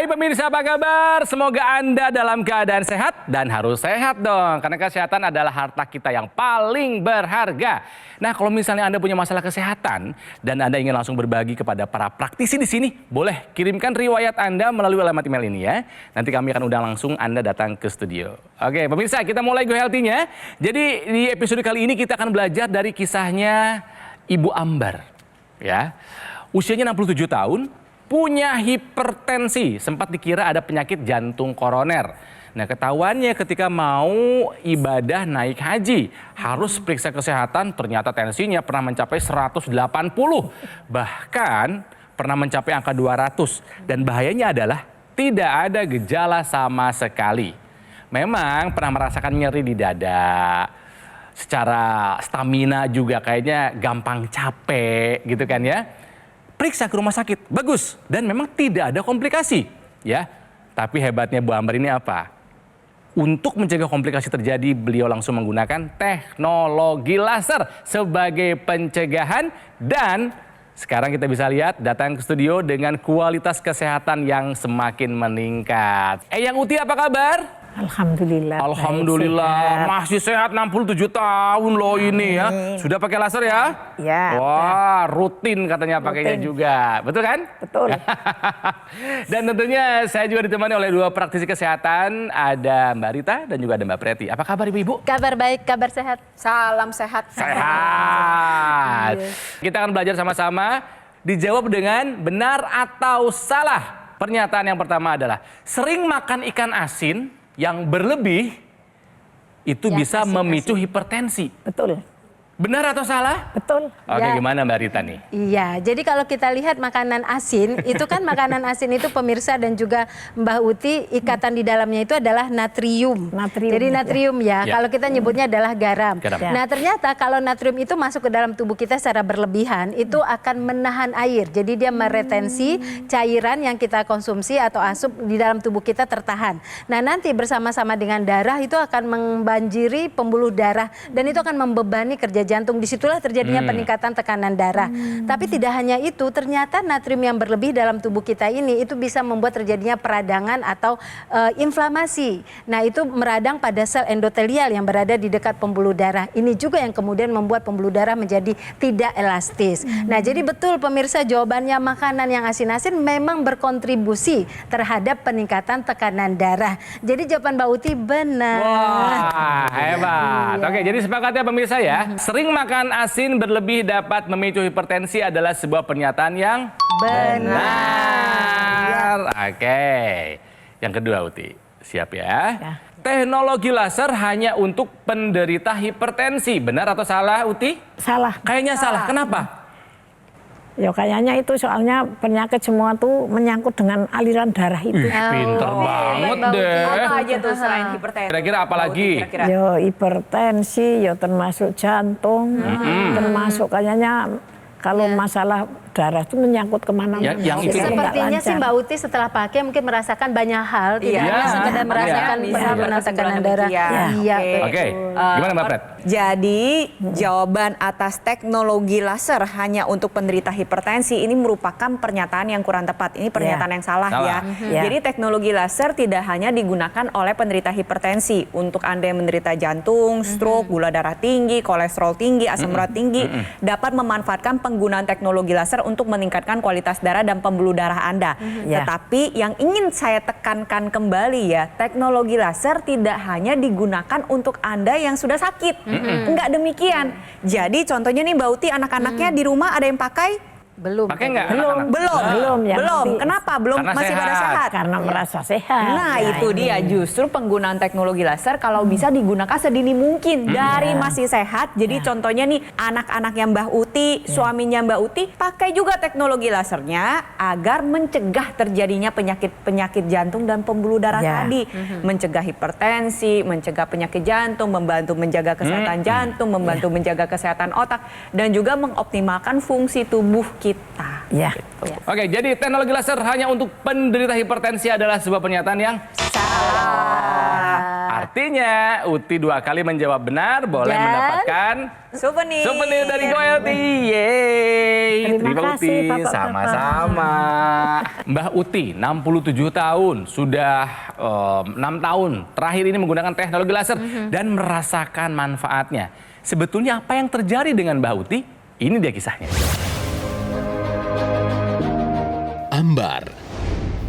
Hai pemirsa, apa kabar? Semoga Anda dalam keadaan sehat dan harus sehat dong. Karena kesehatan adalah harta kita yang paling berharga. Nah, kalau misalnya Anda punya masalah kesehatan dan Anda ingin langsung berbagi kepada para praktisi di sini, boleh kirimkan riwayat Anda melalui alamat email ini ya. Nanti kami akan undang langsung Anda datang ke studio. Oke, pemirsa, kita mulai Go Healthy-nya. Jadi di episode kali ini kita akan belajar dari kisahnya Ibu Ambar. Ya, usianya 67 tahun. Punya hipertensi, sempat dikira ada penyakit jantung koroner. Nah, ketahuannya ketika mau ibadah naik haji, harus periksa kesehatan, ternyata tensinya pernah mencapai 180. Bahkan pernah mencapai angka 200. Dan bahayanya adalah tidak ada gejala sama sekali. Memang pernah merasakan nyeri di dada, secara stamina juga kayaknya gampang capek gitu kan ya. Periksa ke rumah sakit, bagus, dan memang tidak ada komplikasi, ya. Tapi hebatnya Bu Ambar ini apa? Untuk mencegah komplikasi terjadi, beliau langsung menggunakan teknologi laser sebagai pencegahan dan sekarang kita bisa lihat datang ke studio dengan kualitas kesehatan yang semakin meningkat. Yang Uti apa kabar? Alhamdulillah. Alhamdulillah, masih sehat 67 tahun loh ini ya. Sudah pakai laser ya? Ya. Wah, rutin katanya pakainya juga. Betul kan? Betul. Dan tentunya saya juga ditemani oleh dua praktisi kesehatan. Ada Mbak Rita dan juga ada Mbak Preti. Apa kabar Ibu-Ibu? Kabar baik, kabar sehat. Salam sehat. Sehat. Kita akan belajar sama-sama. Dijawab dengan benar atau salah. Pernyataan yang pertama adalah sering makan ikan asin yang berlebih itu bisa memicu hipertensi. Betul. Benar atau salah? Betul. Oke, Ya. gimana Mbak Rita nih? Iya, jadi kalau kita lihat makanan asin, itu kan makanan asin itu pemirsa dan juga Mbak Uti, ikatan di dalamnya itu adalah natrium. Natrium, Jadi ya. natrium ya, Ya. kalau kita nyebutnya adalah garam. Garam. Ya. Nah ternyata kalau natrium itu masuk ke dalam tubuh kita secara berlebihan, itu akan menahan air. Jadi dia meretensi cairan yang kita konsumsi atau asup di dalam tubuh kita tertahan. Nah nanti bersama-sama dengan darah itu akan membanjiri pembuluh darah dan itu akan membebani kerja jantung. Disitulah terjadinya peningkatan tekanan darah. Tapi tidak hanya itu, ternyata natrium yang berlebih dalam tubuh kita ini itu bisa membuat terjadinya peradangan atau inflamasi. Nah itu meradang pada sel endotelial yang berada di dekat pembuluh darah. Ini juga yang kemudian membuat pembuluh darah menjadi tidak elastis. Nah jadi betul pemirsa, jawabannya makanan yang asin-asin memang berkontribusi terhadap peningkatan tekanan darah. Jadi jawaban Mbak Uti benar. Wah, hebat. Iya. Oke, jadi sepakatnya pemirsa ya, sering makan asin berlebih dapat memicu hipertensi adalah sebuah pernyataan yang benar. Oke. Yang kedua Uti, siap ya? Ya. Teknologi laser hanya untuk penderita hipertensi. Benar atau salah Uti? Salah. Kayaknya salah. Kenapa? Ya kayaknya itu soalnya penyakit semua tuh menyangkut dengan aliran darah itu. Pinter banget Mbak Uti. deh. Apa aja tuh selain hipertensi? Kira-kira apa lagi? Kira-kira. Ya hipertensi, ya termasuk jantung, termasuk kayaknya kalau masalah darah itu menyangkut kemana-mana. Yang itu- Jadi nggak Sepertinya sih lancar. Mbak Uti setelah pakai mungkin merasakan banyak hal, tidak Iya. hanya sekedar Iya. merasakan Bisa penurunan berkesimpulan tekanan darah. demikian. Iya, Oke. betul. Oke, gimana Mbak Pret? Jadi jawaban atas teknologi laser hanya untuk penderita hipertensi ini merupakan pernyataan yang kurang tepat. Ini pernyataan yang salah, Salah. ya. Ya. Jadi teknologi laser tidak hanya digunakan oleh penderita hipertensi. Untuk Anda yang menderita jantung, stroke, gula darah tinggi, kolesterol tinggi, asam urat tinggi, dapat memanfaatkan penggunaan teknologi laser untuk meningkatkan kualitas darah dan pembuluh darah Anda. Ya. Tetapi yang ingin saya tekankan kembali ya, teknologi laser tidak hanya digunakan untuk Anda yang sudah sakit. Enggak demikian. Jadi contohnya nih Mbak Uti, anak-anaknya di rumah ada yang pakai? Belum. Pakai nggak? Belum. anak-anak? Belum. Belum, yang nanti. Kenapa? Belum, Karena masih pada sehat. sehat. Karena merasa sehat. Nah Ya, itu ini. dia, justru penggunaan teknologi laser kalau bisa digunakan sedini mungkin dari masih sehat. Jadi contohnya nih anak-anak yang Mbah Uti, suaminya Mbak Uti pakai juga teknologi lasernya agar mencegah terjadinya penyakit jantung dan pembuluh darah Ya. tadi. Mencegah hipertensi, mencegah penyakit jantung, membantu menjaga kesehatan jantung, membantu menjaga kesehatan otak, dan juga mengoptimalkan fungsi tubuh kita. Ya. Oke, jadi teknologi laser hanya untuk penderita hipertensi adalah sebuah pernyataan yang Salah. Artinya Uti 2 kali menjawab benar boleh Dan mendapatkan souvenir dari Goyalty. Yeay. Terima kasih, Uti. Bapak-bapak. Sama-sama. Mbah Uti 67 tahun, sudah 6 tahun terakhir ini menggunakan teknologi laser dan merasakan manfaatnya. Sebetulnya apa yang terjadi dengan Mbah Uti? Ini dia kisahnya. Ambar.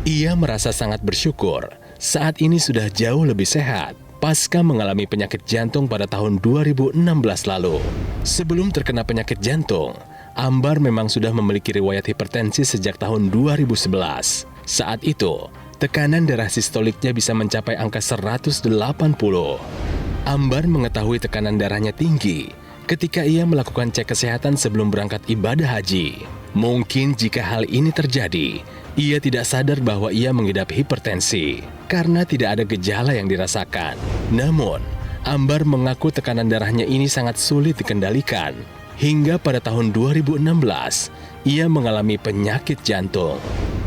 Ia merasa sangat bersyukur saat ini sudah jauh lebih sehat pasca mengalami penyakit jantung pada tahun 2016 lalu. Sebelum terkena penyakit jantung, Ambar memang sudah memiliki riwayat hipertensi sejak tahun 2011. Saat itu, tekanan darah sistoliknya bisa mencapai angka 180. Ambar mengetahui tekanan darahnya tinggi ketika ia melakukan cek kesehatan sebelum berangkat ibadah haji. Mungkin jika hal ini terjadi, ia tidak sadar bahwa ia mengidap hipertensi karena tidak ada gejala yang dirasakan. Namun, Ambar mengaku tekanan darahnya ini sangat sulit dikendalikan. Hingga pada tahun 2016, ia mengalami penyakit jantung.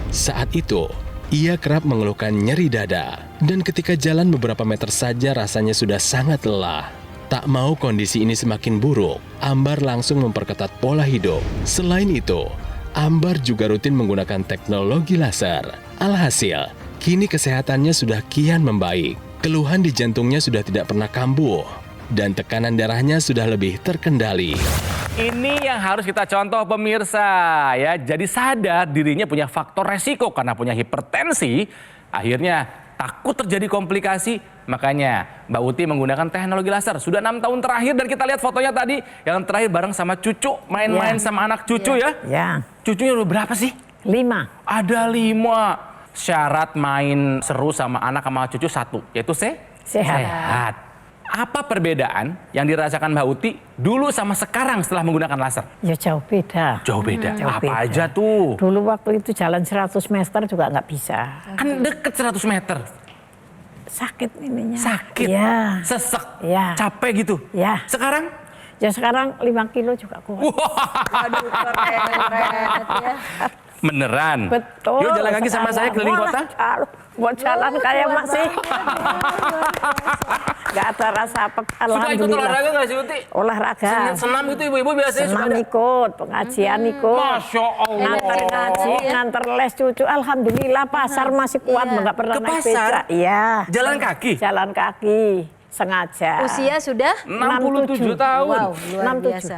Saat itu, ia kerap mengeluhkan nyeri dada. Dan ketika jalan beberapa meter saja rasanya sudah sangat lelah. Tak mau kondisi ini semakin buruk, Ambar langsung memperketat pola hidup. Selain itu, Ambar juga rutin menggunakan teknologi laser. Alhasil, kini kesehatannya sudah kian membaik. Keluhan di jantungnya sudah tidak pernah kambuh. Dan tekanan darahnya sudah lebih terkendali. Ini yang harus kita contoh pemirsa ya. Jadi sadar dirinya punya faktor resiko karena punya hipertensi. Akhirnya takut terjadi komplikasi. Makanya Mbak Uti menggunakan teknologi laser. Sudah 6 tahun terakhir dan kita lihat fotonya tadi. Yang terakhir bareng sama cucu. Main-main sama anak cucu ya. Ya. Cucunya udah berapa sih? 5. Ada 5. Syarat main seru sama anak sama cucu 1. Yaitu sehat. Apa perbedaan yang dirasakan Mbak Uti dulu sama sekarang setelah menggunakan laser? Ya jauh beda. Jauh beda. Jauh Apa beda. aja tuh? Dulu waktu itu jalan 100 meter juga nggak bisa. Kan deket 100 meter. Sakit ininya. Sakit. Ya. Sesek. Ya. Capek gitu. Ya. Sekarang? Ya sekarang 5 kilo juga kuat. Aduh, keren ya. Beneran? Betul. Yuk jalan kaki sama saya keliling kota. Mau jalan kayak masih. Gak ada rasa apa. Suka ikut Alhamdulillah. olahraga gak sih Uti? Olahraga. Senam gitu ibu-ibu biasanya suka Senam ada. ikut, pengajian ikut. Masya Allah. Nganter ngaji, nganter les cucu. Alhamdulillah pasar masih kuat, nggak pernah Ke naik pasar? beca. Iya. Jalan kaki? Jalan kaki, sengaja. Usia sudah 67 tahun. wow, luar 67. biasa.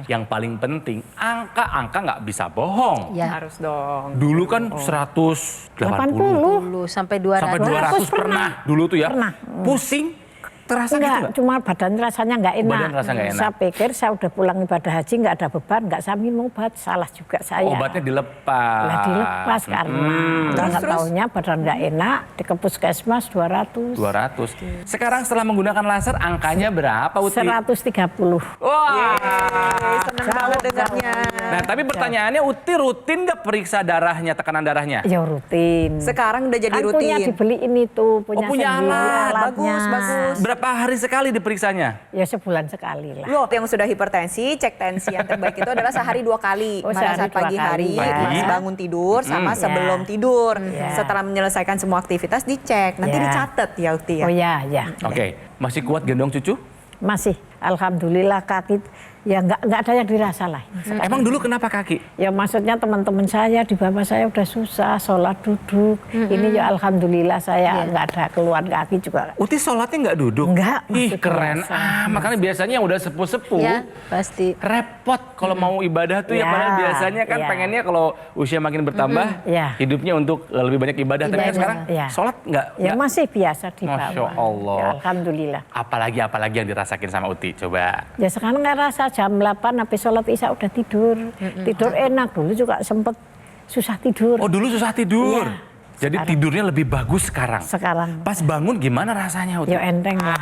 Yang paling penting, angka-angka nggak bisa bohong. Ya. Harus dong. Dulu kan 180. 80. Dulu sampai 200. Sampai 200 pernah. Dulu tuh ya. Pernah. Pusing. Terasa gitu Enggak, nggak? cuma badan rasanya nggak enak. Badan rasa nggak enak. Saya pikir saya udah pulang ibadah haji nggak ada beban, nggak saya minum obat. Salah juga saya. Obatnya dilepas. Lah dilepas karena nggak taunya badan nggak enak, di puskesmas 200. 200. Sekarang setelah menggunakan laser, angkanya berapa, Uti? 130. Wah. Seneng banget dengarnya. Nah, tapi pertanyaannya, Uti rutin nggak periksa darahnya, tekanan darahnya? Ya rutin. Sekarang udah jadi Kan punya rutin. dibeliin itu, punya punya sendiri alat. alatnya. Bagus. Berapa hari sekali diperiksanya? Ya sebulan sekali lah. Loh, yang sudah hipertensi, cek tensi yang terbaik itu adalah sehari 2 kali. Oh, Pada sehari saat 2 pagi hari, kali. Pagi. pas bangun tidur, sama sebelum Ya. tidur. Ya. Setelah menyelesaikan semua aktivitas, dicek. Nanti Ya. dicatat ya, Uti ya. Oh ya, ya. Oke, masih kuat gendong cucu? Masih. Alhamdulillah kaki ya nggak ada yang dirasa lah. Emang dulu kenapa kaki? Ya maksudnya teman-teman saya di bawah saya udah susah sholat duduk. Ini ya alhamdulillah saya nggak ada keluhan kaki juga. Uti sholatnya nggak duduk? Enggak, Ih, masih keren. biasa. Makanya biasanya yang udah sepuh-sepuh, Ya, pasti. repot kalau mau ibadah tuh ya. Ya, Padahal biasanya kan ya. pengennya kalau usia makin bertambah, Ya. hidupnya untuk lebih banyak ibadah. Tapi kan Ibadah. sekarang Ya. sholat nggak? Ya masih biasa di bawah. Masya Allah. Ya, alhamdulillah. Apalagi yang dirasakin sama Uti? Coba. Ya sekarang nggak rasa jam 8 habis sholat isya udah tidur. Tidur enak, dulu juga sempet susah tidur. Oh, dulu susah tidur. Iya. Jadi Sekarang. tidurnya lebih bagus sekarang. Sekarang. Pas bangun gimana rasanya, Uti? Ya enteng lah.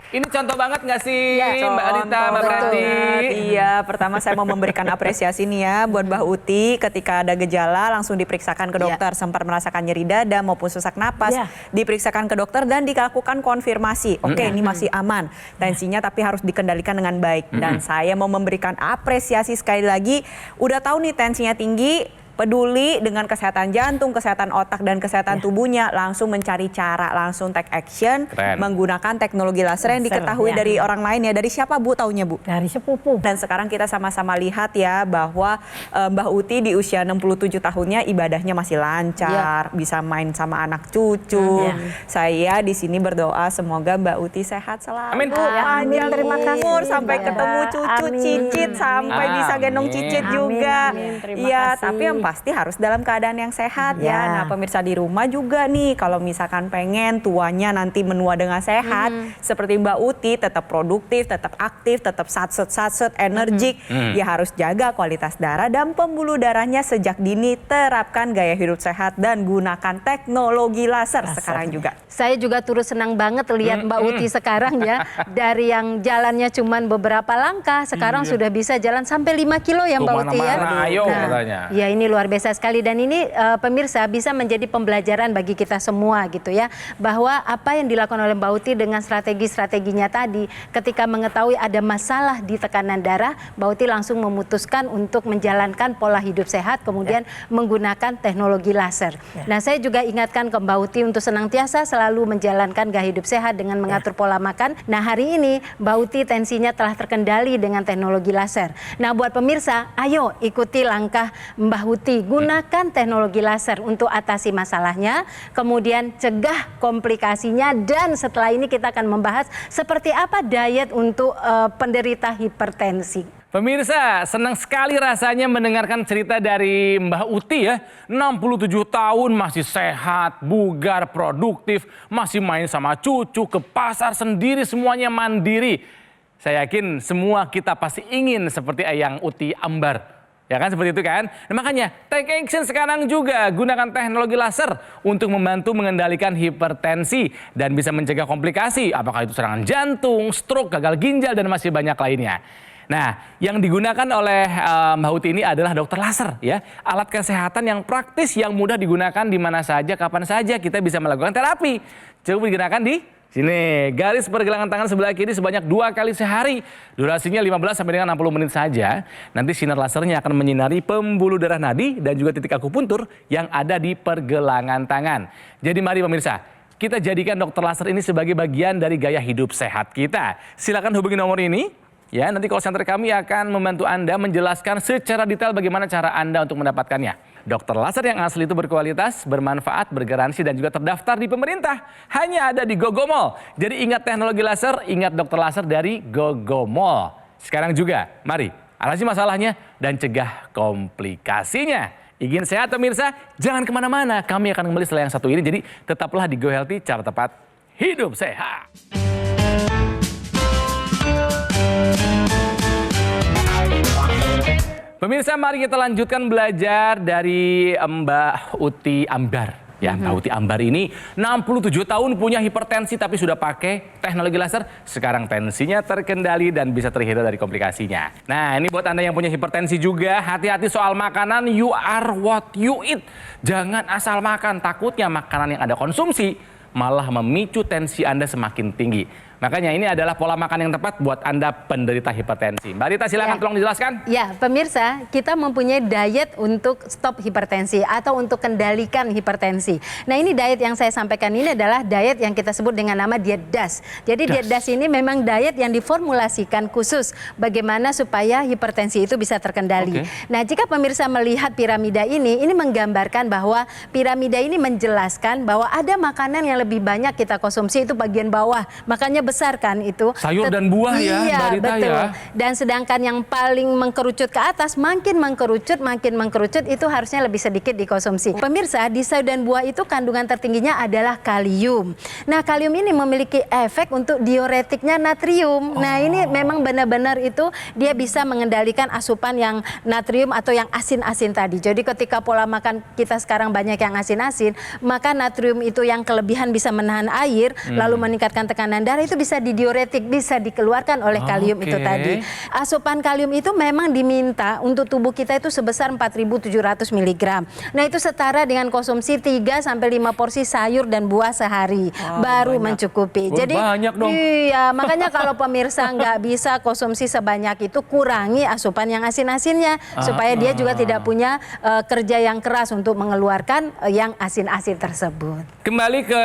Ini contoh banget nggak sih, Ya, Mbak Adita, Mbak Contoh Preti? banget. Iya, pertama saya mau memberikan apresiasi nih ya buat Mbak Uti. Ketika ada gejala langsung diperiksakan ke dokter. Sempat merasakan nyeri dada maupun sesak napas, Ya. diperiksakan ke dokter dan dilakukan konfirmasi. Oke, ini masih aman tensinya, tapi harus dikendalikan dengan baik. Dan saya mau memberikan apresiasi sekali lagi. Udah tahu nih tensinya tinggi, peduli dengan kesehatan jantung, kesehatan otak, dan kesehatan tubuhnya, langsung mencari cara, langsung take action, Keren. menggunakan teknologi laser yang Laser, diketahui ya. dari orang lain ya. Dari siapa Bu taunya Bu? Dari sepupu. Dan sekarang kita sama-sama lihat ya bahwa Mbah Uti di usia 67 tahunnya ibadahnya masih lancar, bisa main sama anak cucu. Saya di sini berdoa semoga Mbak Uti sehat selalu. Amin. Panjang Terima kasih, umur sampai Mbak. ketemu cucu, Amin. cicit, sampai bisa gendong Amin. cicit Amin, juga. amin. Terima Iya, kasih. tapi yang pasti harus dalam keadaan yang sehat ya. Ya. Nah, pemirsa di rumah juga nih kalau misalkan pengen tuanya nanti menua dengan sehat seperti Mbak Uti, tetap produktif, tetap aktif, tetap satset energik, ya harus jaga kualitas darah dan pembuluh darahnya sejak dini, terapkan gaya hidup sehat dan gunakan teknologi laser sekarang juga. Saya juga turut senang banget lihat Mbak Uti sekarang ya. Dari yang jalannya cuman beberapa langkah, sekarang sudah bisa jalan sampai 5 kilo ya Mbak Uti ya. Kemana-mana, ayo katanya. Ya ini luar biasa sekali dan ini pemirsa bisa menjadi pembelajaran bagi kita semua gitu ya. Bahwa apa yang dilakukan oleh Mbak Uti dengan strategi-strateginya tadi, ketika mengetahui ada masalah di tekanan darah, Mbak Uti langsung memutuskan untuk menjalankan pola hidup sehat, kemudian menggunakan teknologi laser. Nah saya juga ingatkan ke Mbak Uti untuk senantiasa selalu menjalankan gaya hidup sehat dengan mengatur pola makan. Nah hari ini Mbak Uti tensinya telah terkendali dengan teknologi laser. Nah buat pemirsa, ayo ikuti langkah Mbak Uti, gunakan teknologi laser untuk atasi masalahnya, kemudian cegah komplikasinya, dan setelah ini kita akan membahas seperti apa diet untuk penderita hipertensi. Pemirsa, senang sekali rasanya mendengarkan cerita dari Mbah Uti ya. 67 tahun masih sehat, bugar, produktif, masih main sama cucu, ke pasar sendiri, semuanya mandiri. Saya yakin semua kita pasti ingin seperti Eyang Uti Ambar. Ya kan seperti itu kan? Nah, makanya take action sekarang juga, gunakan teknologi laser untuk membantu mengendalikan hipertensi dan bisa mencegah komplikasi, apakah itu serangan jantung, stroke, gagal ginjal, dan masih banyak lainnya. Nah, yang digunakan oleh Mbak Uti ini adalah dokter laser ya, alat kesehatan yang praktis yang mudah digunakan di mana saja, kapan saja kita bisa melakukan terapi. Coba digunakan di sini, garis pergelangan tangan sebelah kiri sebanyak 2 kali sehari. Durasinya 15 sampai dengan 60 menit saja. Nanti sinar lasernya akan menyinari pembuluh darah nadi dan juga titik akupuntur yang ada di pergelangan tangan. Jadi mari pemirsa, kita jadikan dokter laser ini sebagai bagian dari gaya hidup sehat kita. Silakan hubungi nomor ini. Ya, nanti call center kami akan membantu Anda menjelaskan secara detail bagaimana cara Anda untuk mendapatkannya. Dokter laser yang asli itu berkualitas, bermanfaat, bergaransi, dan juga terdaftar di pemerintah. Hanya ada di GoGo Mall. Jadi ingat teknologi laser, ingat dokter laser dari GoGo Mall. Sekarang juga, mari atasi masalahnya dan cegah komplikasinya. Ingin sehat pemirsa? Jangan kemana-mana. Kami akan kembali setelah yang satu ini. Jadi tetaplah di Go Healthy, cara tepat hidup sehat. Pemirsa, mari kita lanjutkan belajar dari Mbak Uti Ambar. Ya, Mbak Uti Ambar ini 67 tahun punya hipertensi tapi sudah pakai teknologi laser. Sekarang tensinya terkendali dan bisa terhindar dari komplikasinya. Nah, ini buat Anda yang punya hipertensi juga, hati-hati soal makanan, you are what you eat. Jangan asal makan, takutnya makanan yang Anda konsumsi malah memicu tensi Anda semakin tinggi. Makanya ini adalah pola makan yang tepat buat Anda penderita hipertensi. Mbak Rita silakan tolong dijelaskan. Ya, pemirsa, kita mempunyai diet untuk stop hipertensi atau untuk kendalikan hipertensi. Nah, ini diet yang saya sampaikan ini adalah diet yang kita sebut dengan nama diet DAS. Jadi diet DAS ini memang diet yang diformulasikan khusus bagaimana supaya hipertensi itu bisa terkendali. Nah, jika pemirsa melihat piramida ini menggambarkan bahwa piramida ini menjelaskan bahwa ada makanan yang lebih banyak kita konsumsi itu bagian bawah. Makanya besar kan itu. Sayur dan buah ya, iya, Mbak Rita betul. ya. Dan sedangkan yang paling mengkerucut ke atas, makin mengkerucut itu harusnya lebih sedikit dikonsumsi. Pemirsa, di sayur dan buah itu kandungan tertingginya adalah kalium. Nah, kalium ini memiliki efek untuk diuretiknya natrium. Nah, ini memang benar-benar itu dia bisa mengendalikan asupan yang natrium atau yang asin-asin tadi. Jadi ketika pola makan kita sekarang banyak yang asin-asin, maka natrium itu yang kelebihan bisa menahan air, lalu meningkatkan tekanan darah itu itu bisa didiuretik, bisa dikeluarkan oleh kalium itu tadi. Asupan kalium itu memang diminta untuk tubuh kita itu sebesar 4.700 mg. Nah itu setara dengan konsumsi 3 sampai 5 porsi sayur dan buah sehari, baru mencukupi. Jadi banyak dong. iya, makanya kalau pemirsa nggak bisa konsumsi sebanyak itu, kurangi asupan yang asin-asinnya supaya dia juga tidak punya kerja yang keras untuk mengeluarkan yang asin-asin tersebut. Kembali ke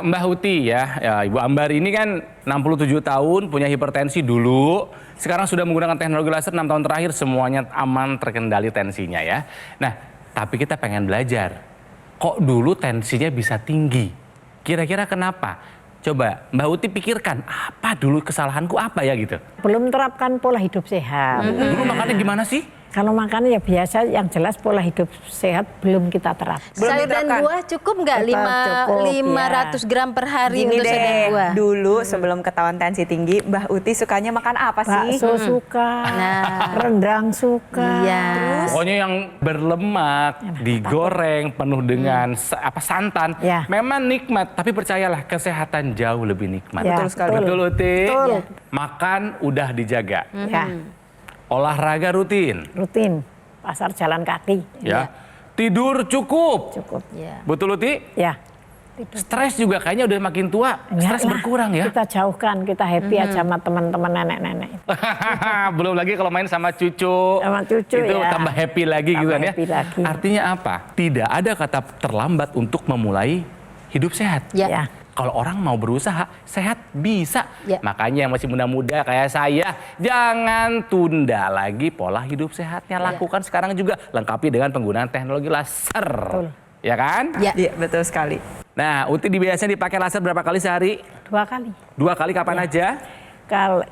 Mbak Uti ya, Ibu Ambar ini kan 67 tahun, punya hipertensi dulu. Sekarang sudah menggunakan teknologi laser 6 tahun terakhir, semuanya aman, terkendali tensinya ya. Nah, tapi kita pengen belajar, kok dulu tensinya bisa tinggi? Kira-kira kenapa? Coba Mbak Uti pikirkan, apa dulu kesalahanku apa ya gitu? Belum terapkan pola hidup sehat. Dulu makannya gimana sih? Kalau makan ya biasa, yang jelas pola hidup sehat belum kita terapkan. Sayur dan diterapkan. buah cukup nggak? Cukup, 500 gram per hari Gini untuk sayur dan deh, buah? dulu sebelum ketahuan tensi tinggi, Mbak Uti sukanya makan apa sih? Bakso suka, rendang suka. Iya. Pokoknya yang berlemak, digoreng, penuh dengan santan. Ya. Memang nikmat, tapi percayalah kesehatan jauh lebih nikmat. Ya, Betul sekali. Betul, Uti? Betul. Makan udah dijaga. Ya, Olahraga rutin. rutin. Pasar jalan kaki. Ya. Tidur cukup. Cukup. Iya. Betul, Uti? Ya. Stres juga kayaknya udah makin tua, Enggak stres lah, berkurang ya. Kita jauhkan, kita happy aja sama teman-teman nenek-nenek. Belum lagi kalau main sama cucu. Sama cucu itu ya. tambah happy lagi Tambah gitu kan ya. happy lagi. Artinya apa? Tidak ada kata terlambat untuk memulai hidup sehat. Ya. Ya. Kalau orang mau berusaha, sehat bisa. Ya. Makanya yang masih muda-muda kayak saya, jangan tunda lagi pola hidup sehatnya. Lakukan sekarang juga, lengkapi dengan penggunaan teknologi laser. Betul. Ya kan? Ya. Iya, betul sekali. Nah, Uti biasanya dipakai laser berapa kali sehari? 2 kali. 2 kali kapan aja?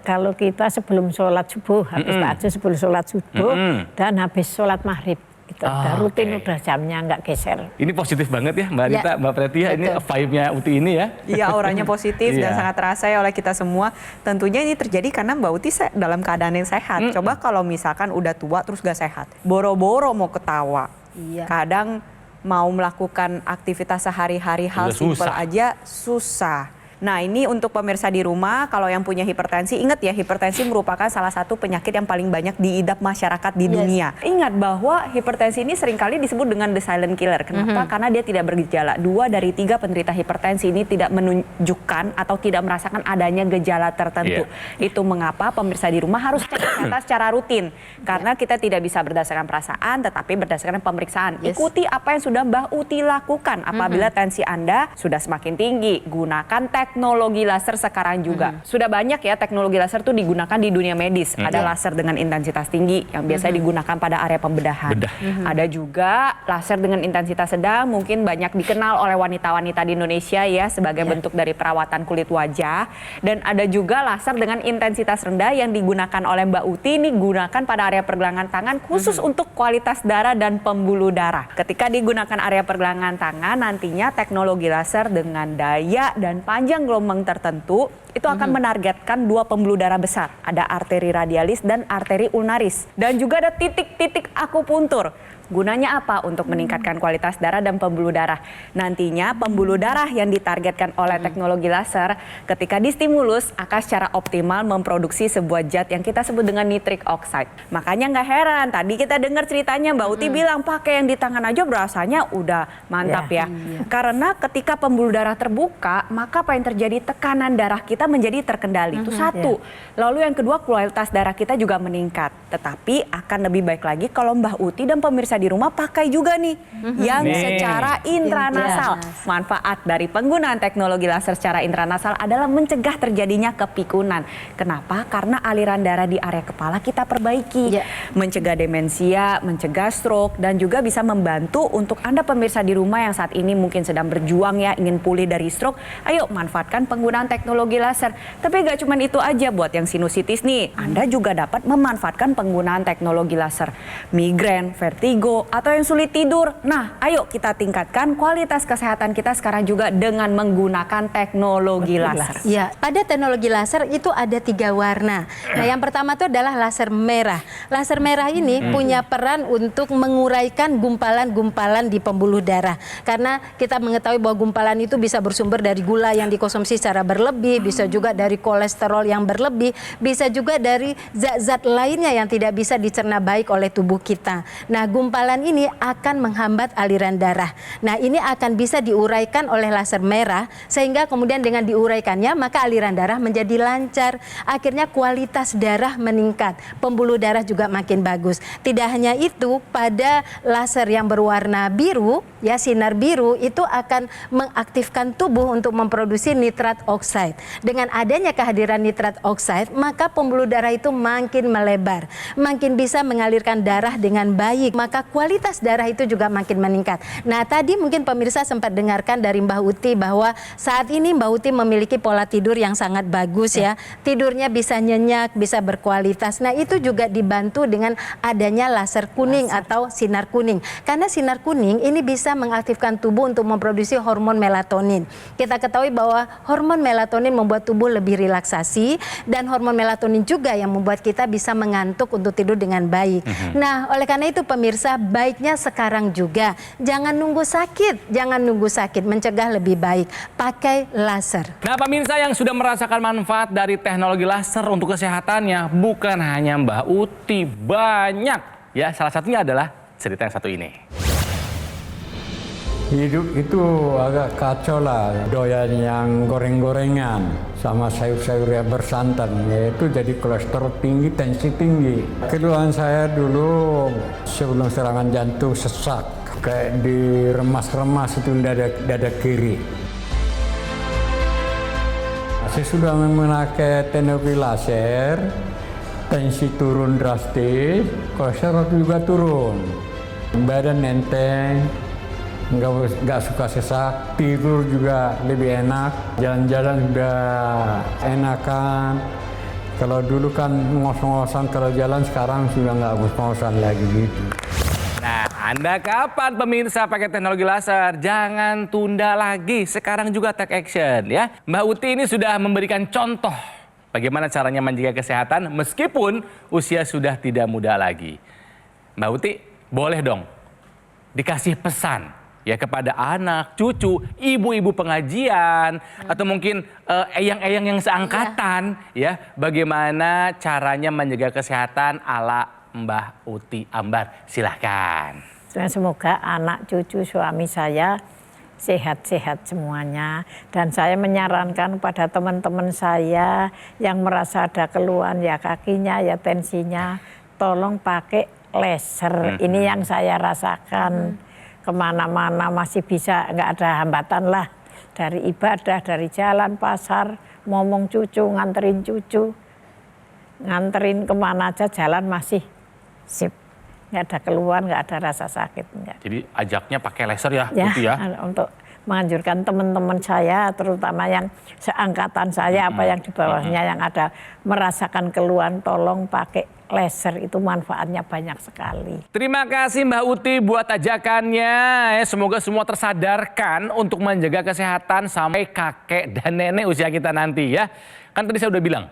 Kalau kita sebelum sholat subuh, habis tahajud sebelum sholat subuh, dan habis sholat maghrib. Itu udah rutin, udah jamnya nggak geser. Ini positif banget ya Mbak Rita, Ya, Mbak Preti ya. Ini betul. vibe-nya Uti ini ya. Iya, auranya positif dan Iya. sangat terasa ya oleh kita semua. Tentunya ini terjadi karena Mbak Uti dalam keadaan yang sehat. Coba kalau misalkan udah tua terus gak sehat, boro-boro mau ketawa. Iya. Kadang mau melakukan aktivitas sehari-hari hal Udah simpel susah. aja susah. Nah, ini untuk pemirsa di rumah, kalau yang punya hipertensi, ingat ya, hipertensi merupakan salah satu penyakit yang paling banyak diidap masyarakat di dunia. Ingat bahwa hipertensi ini seringkali disebut dengan the silent killer. Kenapa? Karena dia tidak bergejala. 2 dari 3 penderita hipertensi ini tidak menunjukkan atau tidak merasakan adanya gejala tertentu. Itu mengapa pemirsa di rumah harus cek kesehatan secara rutin. Karena kita tidak bisa berdasarkan perasaan, tetapi berdasarkan pemeriksaan. Ikuti apa yang sudah Mbak Uti lakukan. Apabila tensi Anda sudah semakin tinggi, gunakan teknologi laser sekarang juga. Sudah banyak ya teknologi laser tuh digunakan di dunia medis. Ada laser dengan intensitas tinggi yang biasanya digunakan pada area pembedahan. Ada juga laser dengan intensitas sedang, mungkin banyak dikenal oleh wanita-wanita di Indonesia ya sebagai bentuk dari perawatan kulit wajah. Dan ada juga laser dengan intensitas rendah yang digunakan oleh Mbak Uti, ini gunakan pada area pergelangan tangan khusus untuk kualitas darah dan pembuluh darah. Ketika digunakan area pergelangan tangan, nantinya teknologi laser dengan daya dan panjang gelombang tertentu itu akan menargetkan 2 pembuluh darah besar. Ada arteri radialis dan arteri ulnaris. Dan juga ada titik-titik akupuntur. Gunanya apa? Untuk meningkatkan kualitas darah dan pembuluh darah. Nantinya pembuluh darah yang ditargetkan oleh teknologi laser ketika distimulus akan secara optimal memproduksi sebuah zat yang kita sebut dengan nitric oxide. Makanya nggak heran tadi kita dengar ceritanya Mbak Uti bilang pakai yang di tangan aja berasanya udah mantap ya. Karena ketika pembuluh darah terbuka, maka apa yang terjadi? Tekanan darah kita menjadi terkendali. Itu satu. Lalu yang kedua, kualitas darah kita juga meningkat. Tetapi akan lebih baik lagi kalau Mbak Uti dan pemirsa di rumah pakai juga nih yang secara intranasal. Manfaat dari penggunaan teknologi laser secara intranasal adalah mencegah terjadinya kepikunan. Kenapa? Karena aliran darah di area kepala kita perbaiki. Mencegah demensia, mencegah stroke, dan juga bisa membantu untuk Anda pemirsa di rumah yang saat ini mungkin sedang berjuang ya, ingin pulih dari stroke. Ayo manfaatkan penggunaan teknologi laser. Tapi gak cuma itu aja buat yang sinusitis nih. Anda juga dapat memanfaatkan penggunaan teknologi laser. Migrain, vertigo, atau yang sulit tidur. Nah, ayo kita tingkatkan kualitas kesehatan kita sekarang juga dengan menggunakan teknologi laser. Ya, pada teknologi laser itu ada 3 warna. Nah, yang pertama itu adalah laser merah. Laser merah ini punya peran untuk menguraikan gumpalan-gumpalan di pembuluh darah. Karena kita mengetahui bahwa gumpalan itu bisa bersumber dari gula yang dikonsumsi secara berlebih, bisa bisa juga dari kolesterol yang berlebih, bisa juga dari zat-zat lainnya yang tidak bisa dicerna baik oleh tubuh kita. Nah, gumpalan ini akan menghambat aliran darah. Nah, ini akan bisa diuraikan oleh laser merah, sehingga kemudian dengan diuraikannya maka aliran darah menjadi lancar. Akhirnya kualitas darah meningkat, pembuluh darah juga makin bagus. Tidak hanya itu, pada laser yang berwarna biru, ya sinar biru itu akan mengaktifkan tubuh untuk memproduksi nitrat oksida. Dengan adanya kehadiran nitrat oksida, maka pembuluh darah itu makin melebar, makin bisa mengalirkan darah dengan baik, maka kualitas darah itu juga makin meningkat. Nah, tadi mungkin pemirsa sempat dengarkan dari Mbak Uti bahwa saat ini Mbak Uti memiliki pola tidur yang sangat bagus ya. Tidurnya bisa nyenyak, bisa berkualitas. Nah, itu juga dibantu dengan adanya laser kuning atau sinar kuning. Karena sinar kuning ini bisa mengaktifkan tubuh untuk memproduksi hormon melatonin. Kita ketahui bahwa hormon melatonin membuat tubuh lebih relaksasi, dan hormon melatonin juga yang membuat kita bisa mengantuk untuk tidur dengan baik. Nah, oleh karena itu pemirsa, baiknya sekarang juga jangan nunggu sakit, mencegah lebih baik, pakai laser. Nah, pemirsa yang sudah merasakan manfaat dari teknologi laser untuk kesehatannya, bukan hanya Mbak Uti, banyak ya. Salah satunya adalah cerita yang satu ini. Hidup itu agak kacau lah, doyan yang goreng-gorengan sama sayur-sayur yang bersantan, yaitu jadi kolesterol tinggi, tensi tinggi. Keluhan saya dulu sebelum serangan jantung sesak, kayak diremas-remas itu dada kiri. Saya sudah memakai teknologi laser, tensi turun drastis, kolesterol juga turun, badan enteng, nggak suka sesak, tidur juga lebih enak, jalan-jalan sudah enakan. Kalau dulu kan ngos-ngosan kalau jalan, sekarang sudah nggak ngos-ngosan lagi gitu. Nah, Anda kapan pemirsa pakai teknologi laser? Jangan tunda lagi, sekarang juga take action ya. Mbak Uti ini sudah memberikan contoh bagaimana caranya menjaga kesehatan meskipun usia sudah tidak muda lagi. Mbak Uti, boleh dong dikasih pesan ya kepada anak, cucu, ibu-ibu pengajian, atau mungkin eyang-eyang yang seangkatan ya, bagaimana caranya menjaga kesehatan ala Mbah Uti Ambar. Silahkan. Semoga anak cucu suami saya sehat-sehat semuanya. Dan saya menyarankan pada teman-teman saya yang merasa ada keluhan ya kakinya, ya tensinya, tolong pakai laser. Ini yang saya rasakan. Kemana-mana masih bisa, nggak ada hambatan lah. Dari ibadah, dari jalan, pasar, ngomong cucu, nganterin cucu. Nganterin kemana aja jalan masih sip. Nggak ada keluhan, nggak ada rasa sakit. Enggak. Jadi ajaknya pakai laser ya, Ya, Uti ya? untuk menganjurkan teman-teman saya, terutama yang seangkatan saya, apa yang di bawahnya yang ada merasakan keluhan, tolong pakai laser, itu manfaatnya banyak sekali. Terima kasih Mbak Uti buat ajakannya. Semoga semua tersadarkan untuk menjaga kesehatan sampai kakek dan nenek usia kita nanti ya. Kan tadi saya udah bilang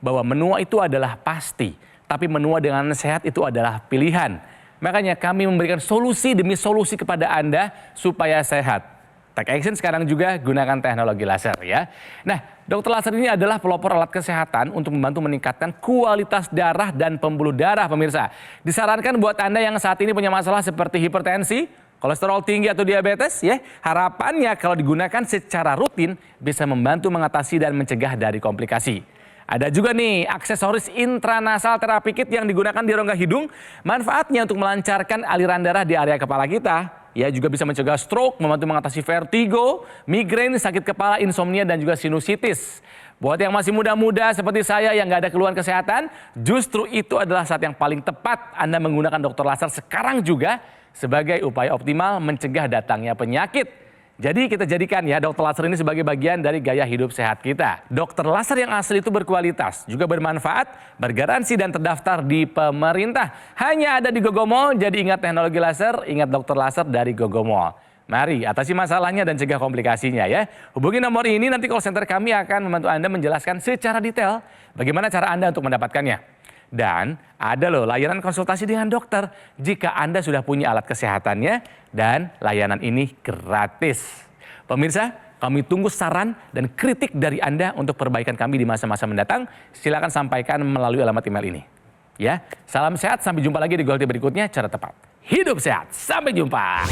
bahwa menua itu adalah pasti, tapi menua dengan sehat itu adalah pilihan. Makanya kami memberikan solusi demi solusi kepada Anda supaya sehat. Take action sekarang juga gunakan teknologi laser ya. Nah, dokter laser ini adalah pelopor alat kesehatan untuk membantu meningkatkan kualitas darah dan pembuluh darah pemirsa. Disarankan buat Anda yang saat ini punya masalah seperti hipertensi, kolesterol tinggi atau diabetes ya. Harapannya kalau digunakan secara rutin bisa membantu mengatasi dan mencegah dari komplikasi. Ada juga nih aksesoris intranasal terapi kit yang digunakan di rongga hidung. Manfaatnya untuk melancarkan aliran darah di area kepala kita. Ya, juga bisa mencegah stroke, membantu mengatasi vertigo, migrain, sakit kepala, insomnia, dan juga sinusitis. Buat yang masih muda-muda seperti saya yang nggak ada keluhan kesehatan, justru itu adalah saat yang paling tepat Anda menggunakan dokter laser sekarang juga sebagai upaya optimal mencegah datangnya penyakit. Jadi kita jadikan ya dokter laser ini sebagai bagian dari gaya hidup sehat kita. Dokter laser yang asli itu berkualitas, juga bermanfaat, bergaransi dan terdaftar di pemerintah. Hanya ada di Gogomall, jadi ingat teknologi laser, ingat dokter laser dari Gogomall. Mari atasi masalahnya dan cegah komplikasinya ya. Hubungi nomor ini, nanti call center kami akan membantu Anda menjelaskan secara detail bagaimana cara Anda untuk mendapatkannya. Dan ada loh layanan konsultasi dengan dokter jika Anda sudah punya alat kesehatannya dan layanan ini gratis. Pemirsa, Kami tunggu saran dan kritik dari Anda untuk perbaikan kami di masa-masa mendatang. Silakan sampaikan melalui alamat email ini. Ya, salam sehat, sampai jumpa lagi di Gold berikutnya. Cara tepat, hidup sehat. Sampai jumpa.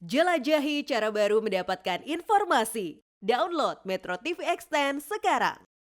Jelajahi cara baru mendapatkan informasi. Download Metro TV Extend sekarang.